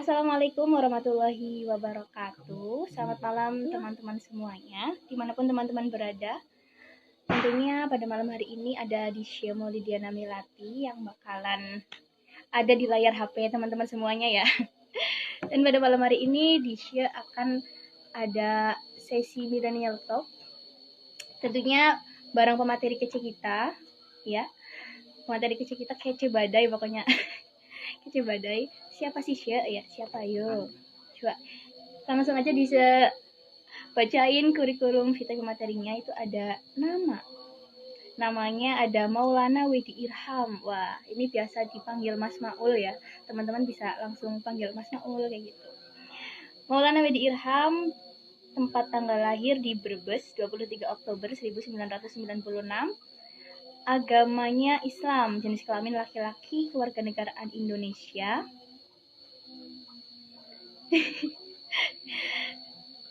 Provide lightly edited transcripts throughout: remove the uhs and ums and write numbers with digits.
Assalamualaikum warahmatullahi wabarakatuh. Selamat malam teman-teman semuanya, dimanapun teman-teman berada. Tentunya pada malam hari ini ada di Syemo Lidiana Milati yang bakalan ada di layar HP teman-teman semuanya ya. Dan pada malam hari ini di Sye akan ada sesi Millennial Talk. Tentunya bareng pemateri kece kita ya. Pemateri kece kita kece badai pokoknya. Kece badai. Siapa sih Sye? Ya, siapa ayo? Coba langsung aja bacain kurikulum vita materinya. Itu ada namanya ada Maulana Wedi Irham. Wah, ini biasa dipanggil Mas Maul ya, teman-teman bisa langsung panggil Mas Maul kayak gitu. Maulana Wedi Irham, tempat tanggal lahir di Brebes 23 Oktober 1996, agamanya Islam, jenis kelamin laki-laki, kewarganegaraan Indonesia.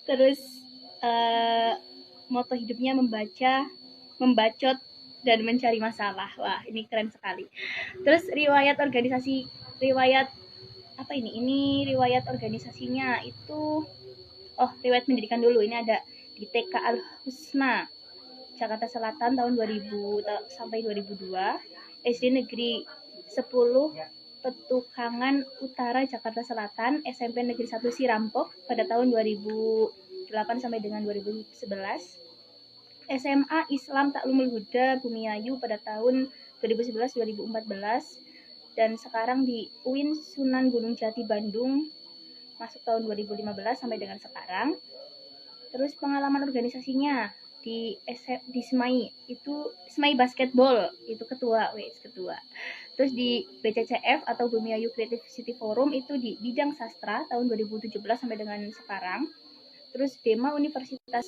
Terus moto hidupnya membacot dan mencari masalah. Wah, ini keren sekali. Terus riwayat organisasinya itu riwayat pendidikan dulu. Ini ada di TK Al Husna Jakarta Selatan tahun 2000 sampai 2002, SD Negeri 10 Petukangan Utara Jakarta Selatan, SMP Negeri 1 Sirampok pada tahun 2008 sampai dengan 2011, SMA Islam Taklumul Huda Bumiayu pada tahun 2011-2014, dan sekarang di UIN Sunan Gunung Jati Bandung masuk tahun 2015 sampai dengan sekarang. Terus pengalaman organisasinya di SMAI itu SMAI Basketball, itu ketua. Terus di BCCF atau Bumiayu Creative City Forum itu di bidang sastra tahun 2017 sampai dengan sekarang. Terus BEMA Universitas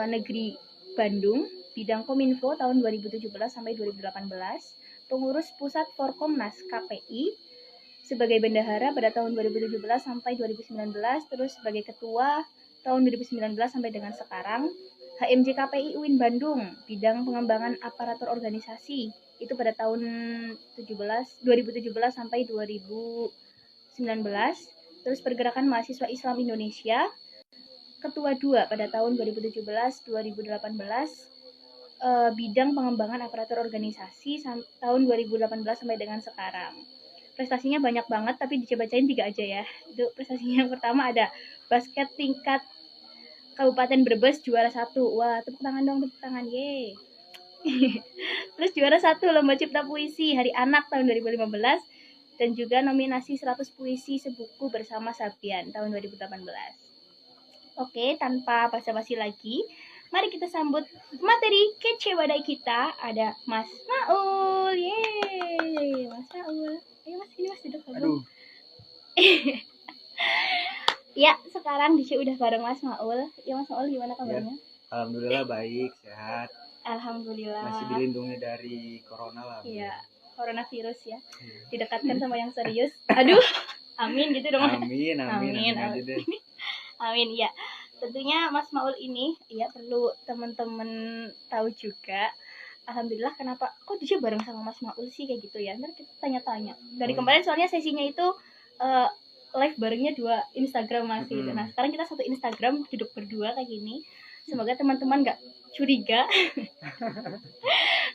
Negeri Bandung bidang Kominfo tahun 2017 sampai 2018. Pengurus Pusat Forkomnas KPI sebagai bendahara pada tahun 2017 sampai 2019. Terus sebagai ketua tahun 2019 sampai dengan sekarang. HMJ KPI UIN Bandung bidang pengembangan aparatur organisasi itu pada tahun 2017 sampai 2019. Terus pergerakan mahasiswa Islam Indonesia ketua 2 pada tahun 2017-2018, bidang pengembangan aparatur organisasi tahun 2018 sampai dengan sekarang. Prestasinya banyak banget, tapi dicoba-cobain 3 aja ya. Itu prestasinya yang pertama ada basket tingkat Kabupaten Brebes juara 1. Wah, tepuk tangan dong, tepuk tangan, yeay. Terus juara 1 lomba cipta puisi Hari Anak tahun 2015, dan juga nominasi 100 puisi sebuku bersama Sabian tahun 2018. Oke, tanpa basa-basi lagi, mari kita sambut materi kece badai kita. Ada Mas Maul. Yeay, Mas Maul. Ayo Mas, ini Mas duduk dulu. Aduh. Ya, sekarang Disha udah bareng Mas Maul. Ya Mas Maul, gimana kabarnya? Ya, alhamdulillah baik, sehat. Alhamdulillah. Masih dilindungi dari corona lah. Iya, coronavirus ya. Didekatkan sama yang serius. Aduh, amin gitu dong. Amin. Amin ya. Tentunya Mas Maul ini ya perlu teman-teman tahu juga. Alhamdulillah kenapa kok Disha bareng sama Mas Maul sih kayak gitu ya. Ntar kita tanya-tanya. Dari kemarin soalnya sesinya itu live barengnya 2 Instagram masih. Nah, sekarang kita satu Instagram duduk berdua kayak gini. Semoga teman-teman nggak curiga.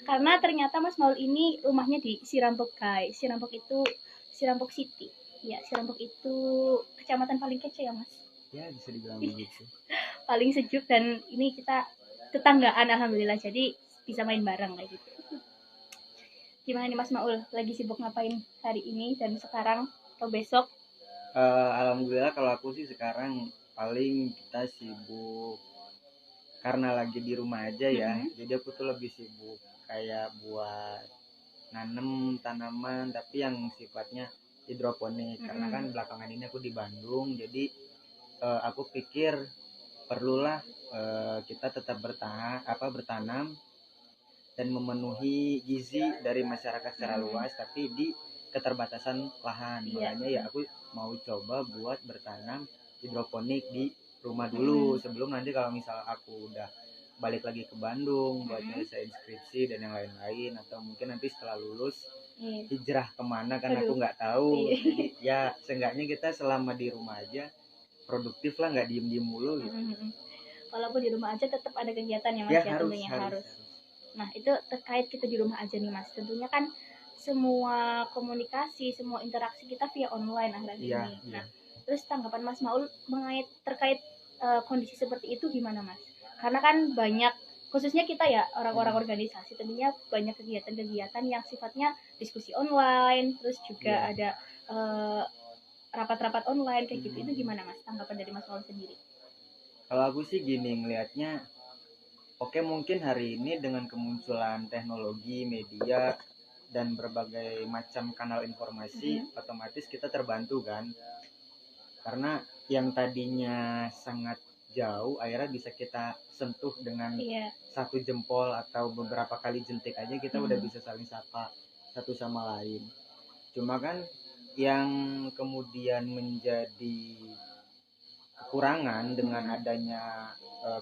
Karena ternyata Mas Maul ini rumahnya di Sirampok, guys. Sirampok itu Sirampok City. Ya, Sirampok itu kecamatan paling kece ya, Mas. Ya, bisa dibilang begitu. Paling sejuk, dan ini kita tetanggaan alhamdulillah, jadi bisa main bareng kayak gitu. Gimana nih Mas Maul, lagi sibuk ngapain hari ini dan sekarang atau besok? Alhamdulillah kalau aku sih sekarang paling kita sibuk karena lagi di rumah aja ya. Jadi aku tuh lebih sibuk kayak buat nanem tanaman tapi yang sifatnya hidroponik. Karena kan belakangan ini aku di Bandung, jadi aku pikir perlulah kita tetap bertanam dan memenuhi gizi dari masyarakat secara luas, tapi di keterbatasan lahan. Makanya ya aku mau coba buat bertanam hidroponik di rumah dulu sebelum nanti kalau misal aku udah balik lagi ke Bandung buat nyelesain skripsi dan yang lain-lain, atau mungkin nanti setelah lulus hijrah kemana kan Aduh. aku nggak tahu. Iya. Jadi ya seenggaknya kita selama di rumah aja produktif lah, nggak diem mulu gitu. Walaupun di rumah aja tetap ada kegiatan ya Mas Ya, ya, harus. tentunya harus. Nah itu terkait kita di rumah aja nih Mas, tentunya kan semua komunikasi, semua interaksi kita via online akhir-akhir Iya, ini. iya. Nah terus tanggapan Mas Maul terkait kondisi seperti itu gimana Mas? Karena kan banyak, khususnya kita ya orang-orang organisasi, tentunya banyak kegiatan-kegiatan yang sifatnya diskusi online, terus juga Iya. ada eh, rapat-rapat online kayak gitu. Itu gimana Mas tanggapan dari Mas Maul sendiri? Kalau aku sih gini ngelihatnya, oke mungkin hari ini dengan kemunculan teknologi, media, dan berbagai macam kanal informasi, otomatis kita terbantu kan. Karena yang tadinya sangat jauh, akhirnya bisa kita sentuh dengan satu jempol atau beberapa kali jentik aja kita udah bisa saling sapa satu sama lain. Cuma kan yang kemudian menjadi kekurangan dengan adanya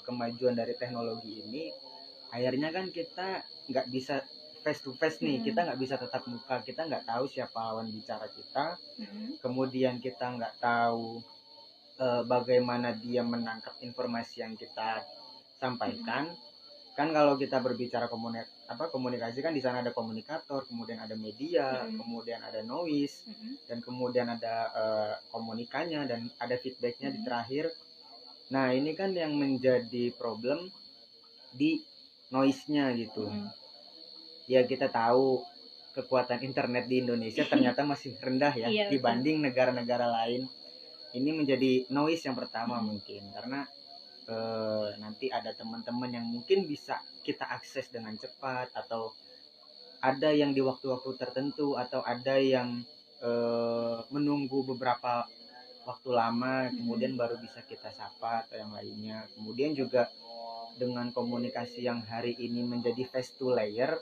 kemajuan dari teknologi ini, akhirnya kan kita nggak bisa face to face nih, kita nggak bisa tatap muka, kita nggak tahu siapa lawan bicara kita, kemudian kita nggak tahu bagaimana dia menangkap informasi yang kita sampaikan. Kan kalau kita berbicara komunikasi kan di sana ada komunikator, kemudian ada media, kemudian ada noise, dan kemudian ada komunikanya, dan ada feedbacknya di terakhir. Nah ini kan yang menjadi problem di noise-nya gitu. Ya kita tahu kekuatan internet di Indonesia ternyata masih rendah ya dibanding negara-negara lain. Ini menjadi noise yang pertama mungkin, karena nanti ada teman-teman yang mungkin bisa kita akses dengan cepat, atau ada yang di waktu-waktu tertentu, atau ada yang menunggu beberapa waktu lama kemudian baru bisa kita sapa atau yang lainnya. Kemudian juga dengan komunikasi yang hari ini menjadi face to layer,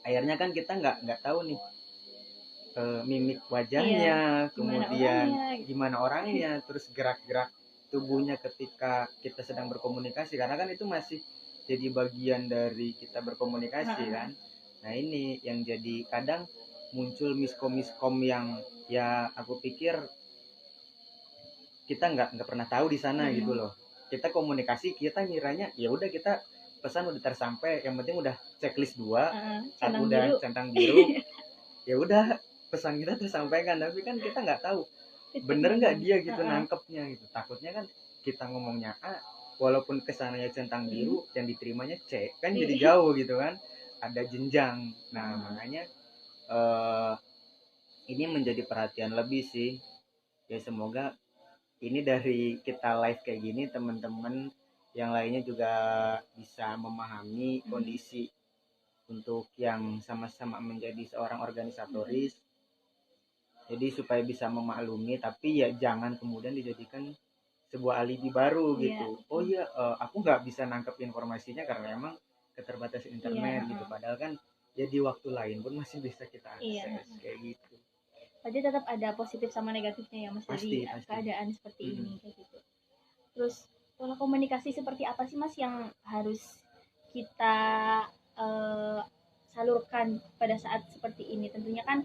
akhirnya kan kita nggak tahu nih mimik wajahnya, kemudian gimana orangnya, terus gerak-gerak tubuhnya ketika kita sedang berkomunikasi, karena kan itu masih jadi bagian dari kita berkomunikasi kan. Nah ini yang jadi kadang muncul miskom yang ya aku pikir kita nggak pernah tahu di sana gitu loh. Kita komunikasi, kita ngiranya ya udah kita pesan udah tersampai, yang penting udah checklist 2, udah centang biru ya udah pesan kita tersampaikan, tapi kan kita nggak tahu bener nggak dia gitu nangkepnya gitu. Takutnya kan kita ngomongnya A, walaupun kesananya centang biru, yang diterimanya C, kan jadi jauh gitu kan, ada jenjang. Nah makanya ini menjadi perhatian lebih sih ya. Semoga ini dari kita live kayak gini, teman-teman yang lainnya juga bisa memahami kondisi untuk yang sama-sama menjadi seorang organisatoris. Jadi supaya bisa memaklumi, tapi ya jangan kemudian dijadikan sebuah alibi baru gitu. Oh iya, aku nggak bisa nangkep informasinya karena emang keterbatasan internet gitu. Padahal kan ya di waktu lain pun masih bisa kita akses kayak gitu. Berarti tetap ada positif sama negatifnya ya Mas dari keadaan seperti ini kayak gitu. Terus pola komunikasi seperti apa sih Mas yang harus kita salurkan pada saat seperti ini? Tentunya kan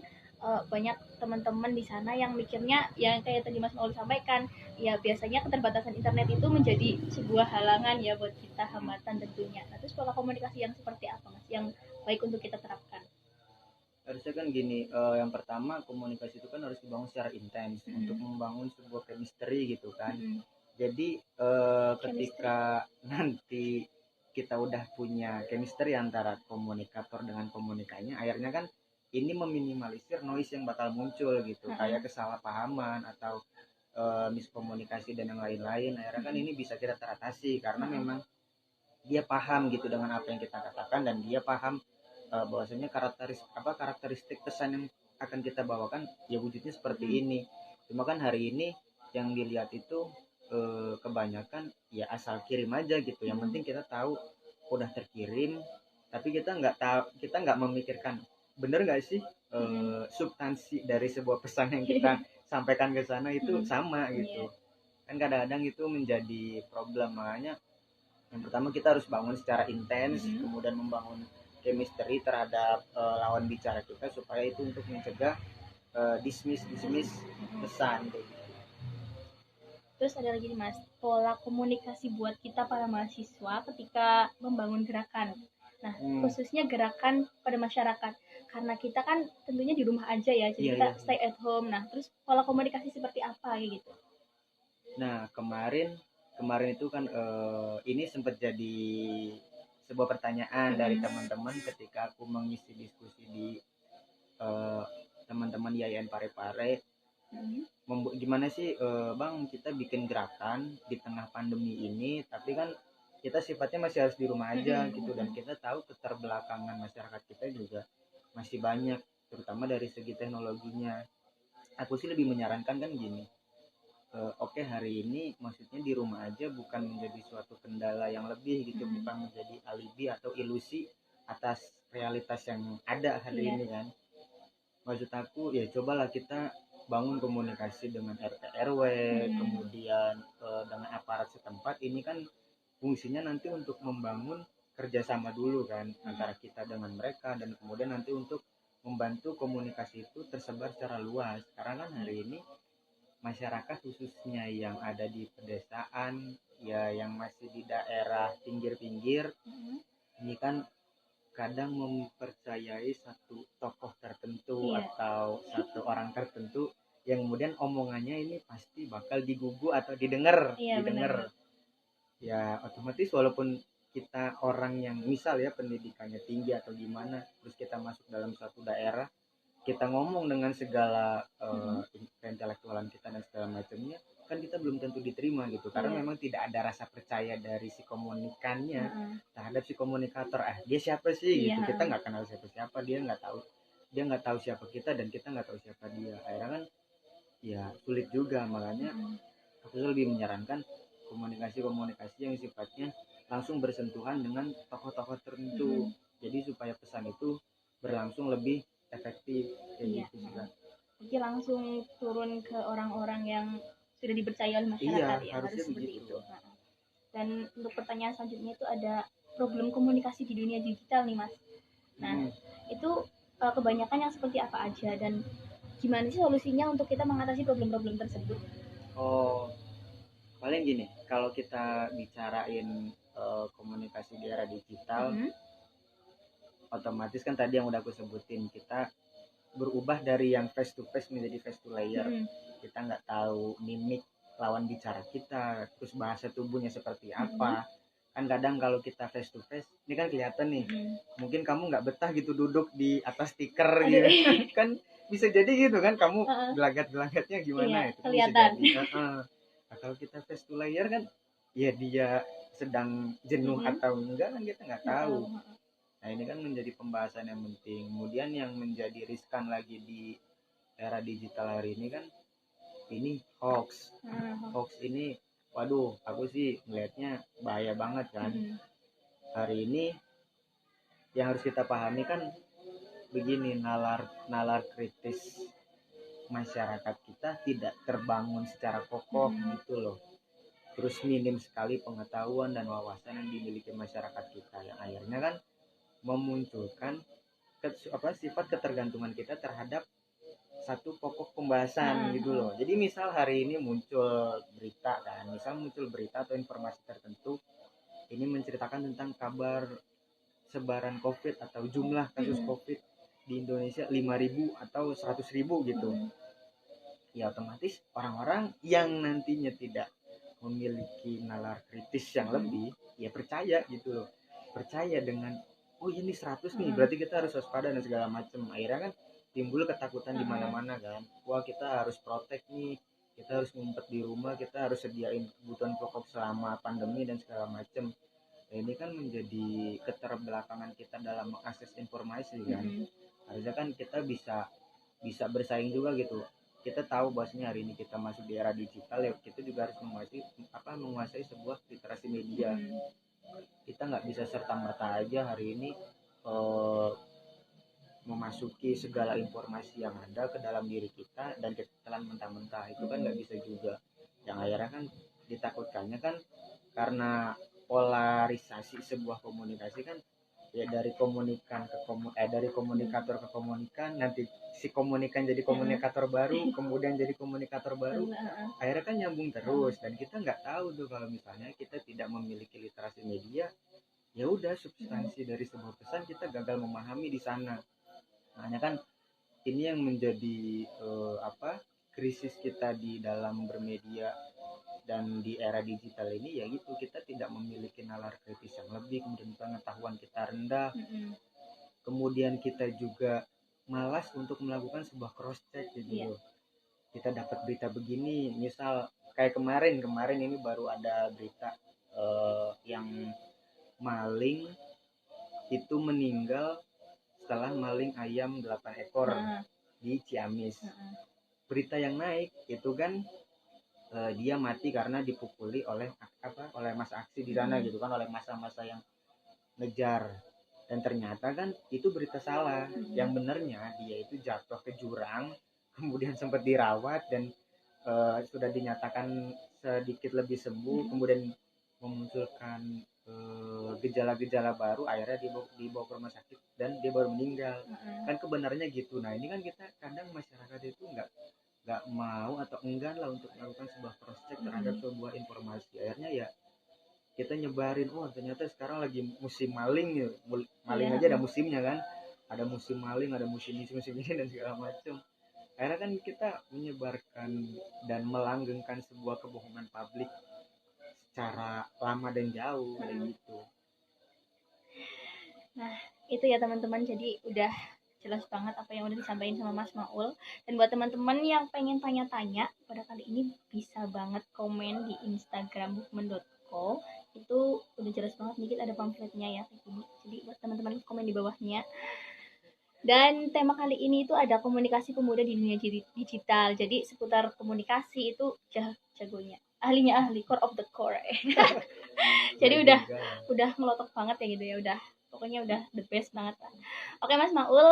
banyak teman-teman di sana yang mikirnya yang kayak tadi Mas Maul sampaikan, ya biasanya keterbatasan internet itu menjadi sebuah halangan ya buat kita, hambatan tentunya. Nah, terus pola komunikasi yang seperti apa Mas yang baik untuk kita terapkan? Harusnya kan gini, yang pertama komunikasi itu kan harus dibangun secara intens untuk membangun sebuah chemistry gitu kan. Jadi ketika nanti kita udah punya chemistry antara komunikator dengan komunikanya, akhirnya kan ini meminimalisir noise yang bakal muncul gitu, kayak kesalahpahaman atau miskomunikasi dan yang lain-lain. Akhirnya kan ini bisa kita teratasi karena memang dia paham gitu dengan apa yang kita katakan, dan dia paham bahwasanya karakteristik pesan yang akan kita bawakan ya wujudnya seperti ini. Cuma kan hari ini yang dilihat itu kebanyakan ya asal kirim aja gitu. Yang penting kita tahu udah terkirim, tapi kita nggak memikirkan bener nggak sih substansi dari sebuah pesan yang kita sampaikan ke sana itu sama gitu. Kan kadang-kadang itu menjadi problem. Makanya yang pertama kita harus bangun secara intens, kemudian membangun chemistry terhadap lawan bicara kita, supaya itu untuk mencegah dismiss pesan kayak gitu. Terus ada lagi nih Mas, pola komunikasi buat kita para mahasiswa ketika membangun gerakan. Nah, khususnya gerakan pada masyarakat. Karena kita kan tentunya di rumah aja ya, jadi kita stay at home. Nah, terus pola komunikasi seperti apa gitu? Nah, kemarin itu kan ini sempat jadi sebuah pertanyaan dari teman-teman ketika aku mengisi diskusi di teman-teman IAIN Parepare. Gimana sih Bang, kita bikin gerakan di tengah pandemi ini, tapi kan kita sifatnya masih harus di rumah aja gitu, dan kita tahu keterbelakangan masyarakat kita juga masih banyak, terutama dari segi teknologinya. Aku sih lebih menyarankan kan gini, oke, hari ini maksudnya di rumah aja bukan menjadi suatu kendala yang lebih gitu, bukan menjadi alibi atau ilusi atas realitas yang ada hari ini kan. Maksud aku ya cobalah kita bangun komunikasi dengan RT RW, kemudian dengan aparat setempat. Ini kan fungsinya nanti untuk membangun kerjasama dulu kan antara kita dengan mereka, dan kemudian nanti untuk membantu komunikasi itu tersebar secara luas. Karena kan hari ini masyarakat khususnya yang ada di pedesaan ya, yang masih di daerah pinggir-pinggir, ini kan kadang mempercayai satu tokoh tertentu atau satu orang tertentu yang kemudian omongannya ini pasti bakal digugu atau didengar. Ya otomatis walaupun kita orang yang misal ya pendidikannya tinggi atau gimana, terus kita masuk dalam suatu daerah, kita ngomong dengan segala intelektualan kita dan segala macamnya, kan kita belum tentu diterima gitu, karena memang tidak ada rasa percaya dari si komunikannya terhadap si komunikator. Dia siapa sih gitu, kita nggak kenal siapa, dia nggak tahu siapa kita, dan kita nggak tahu siapa dia. Akhirnya kan ya sulit juga. Makanya aku lebih menyarankan komunikasi yang sifatnya langsung bersentuhan dengan tokoh-tokoh tertentu, jadi supaya pesan itu berlangsung lebih efektif kayak gitu juga. Jadi langsung turun ke orang-orang yang sudah dipercaya oleh masyarakat, ya harus seperti itu. Dan untuk pertanyaan selanjutnya itu ada problem komunikasi di dunia digital nih Mas. Nah itu kebanyakan yang seperti apa aja, dan gimana sih solusinya untuk kita mengatasi problem-problem tersebut? Paling gini, kalau kita bicarain komunikasi di era digital, otomatis kan tadi yang udah aku sebutin, kita berubah dari yang face to face menjadi face to layer. Kita nggak tahu mimik lawan bicara kita, terus bahasa tubuhnya seperti apa. Kan kadang kalau kita face to face, ini kan kelihatan nih, mungkin kamu nggak betah gitu duduk di atas stiker gitu kan, bisa jadi gitu kan, kamu gelagat-gelagatnya gimana, itu kan kelihatan. Bisa jadi. Nah, kalau kita face to layer kan, ya dia sedang jenuh atau enggak kan kita nggak tahu. Nah ini kan menjadi pembahasan yang penting. Kemudian yang menjadi riskan lagi di era digital hari ini kan, ini hoax. Hoax ini, waduh, aku sih melihatnya bahaya banget kan. Hari ini yang harus kita pahami kan begini, nalar kritis masyarakat kita tidak terbangun secara kokoh gitu loh. Terus minim sekali pengetahuan dan wawasan yang dimiliki masyarakat kita, yang akhirnya kan memunculkan sifat ketergantungan kita terhadap satu pokok pembahasan gitu loh. Jadi misal hari ini muncul berita atau informasi tertentu, ini menceritakan tentang kabar sebaran COVID atau jumlah kasus COVID di Indonesia 5.000 atau 100.000 gitu. Ya otomatis orang-orang yang nantinya tidak memiliki nalar kritis yang lebih, ya percaya gitu loh. Percaya dengan oh ini 100 nih, berarti kita harus waspada dan segala macam. Akhirnya kan timbul ketakutan di mana-mana kan. Wah, kita harus protek nih, kita harus ngumpet di rumah, kita harus sediain kebutuhan pokok selama pandemi dan segala macam. Nah, ini kan menjadi keterbelakangan kita dalam mengakses informasi kan. Harusnya kan kita bisa bersaing juga gitu. Kita tahu bahwasanya hari ini kita masuk di era digital, ya kita juga harus menguasai sebuah literasi media. Kita nggak bisa serta-merta aja hari ini memasuki segala informasi yang ada ke dalam diri kita dan kita telan mentah-mentah. Itu kan nggak bisa juga. Yang akhirnya kan ditakutkannya kan karena polarisasi sebuah komunikasi kan, ya dari dari komunikator ke komunikan, nanti si komunikan jadi komunikator baru, kemudian jadi komunikator baru, akhirnya kan nyambung terus. Dan kita nggak tahu tuh kalau misalnya kita tidak memiliki literasi media, ya udah substansi dari sebuah pesan kita gagal memahami di sana. Makanya kan ini yang menjadi krisis kita di dalam bermedia dan di era digital ini, yaitu kita tidak memiliki nalar kritis yang lebih, kemudian pengetahuan kita rendah, kemudian kita juga malas untuk melakukan sebuah cross check gitu. Kita dapat berita begini, misal kayak kemarin ini baru ada berita yang maling itu meninggal setelah maling ayam 8 ekor di Ciamis. Berita yang naik itu kan dia mati karena dipukuli oleh masa aksi di sana gitu kan, oleh masa-masa yang ngejar. Dan ternyata kan itu berita salah. Yang benernya dia itu jatuh ke jurang, kemudian sempat dirawat dan sudah dinyatakan sedikit lebih sembuh, kemudian memunculkan gejala-gejala baru, akhirnya dibawa ke rumah sakit dan dia baru meninggal. Kan kebenarnya gitu. Nah ini kan kita kadang masyarakat itu nggak mau atau enggan lah untuk melakukan sebuah cross check terhadap sebuah informasi. Akhirnya ya kita nyebarin, ternyata sekarang lagi musim maling ya, maling aja ada musimnya kan, ada musim maling, ada musim ini dan segala macam. Akhirnya kan kita menyebarkan dan melanggengkan sebuah kebohongan publik secara lama dan jauh kayak gitu. Nah itu ya teman-teman, jadi udah jelas banget apa yang udah disampaikan sama Mas Maul. Dan buat teman-teman yang pengen tanya-tanya pada kali ini, bisa banget komen di Instagram movement.co, itu udah jelas banget, dikit ada pamfletnya ya kayak gini. Jadi buat teman-teman komen di bawahnya. Dan tema kali ini itu ada komunikasi pemuda di dunia digital. Jadi seputar komunikasi itu jagonya, ahlinya ahli, core of the core. Jadi udah ngelotok banget ya gitu ya, udah pokoknya udah the best banget lah. Oke Mas Maul,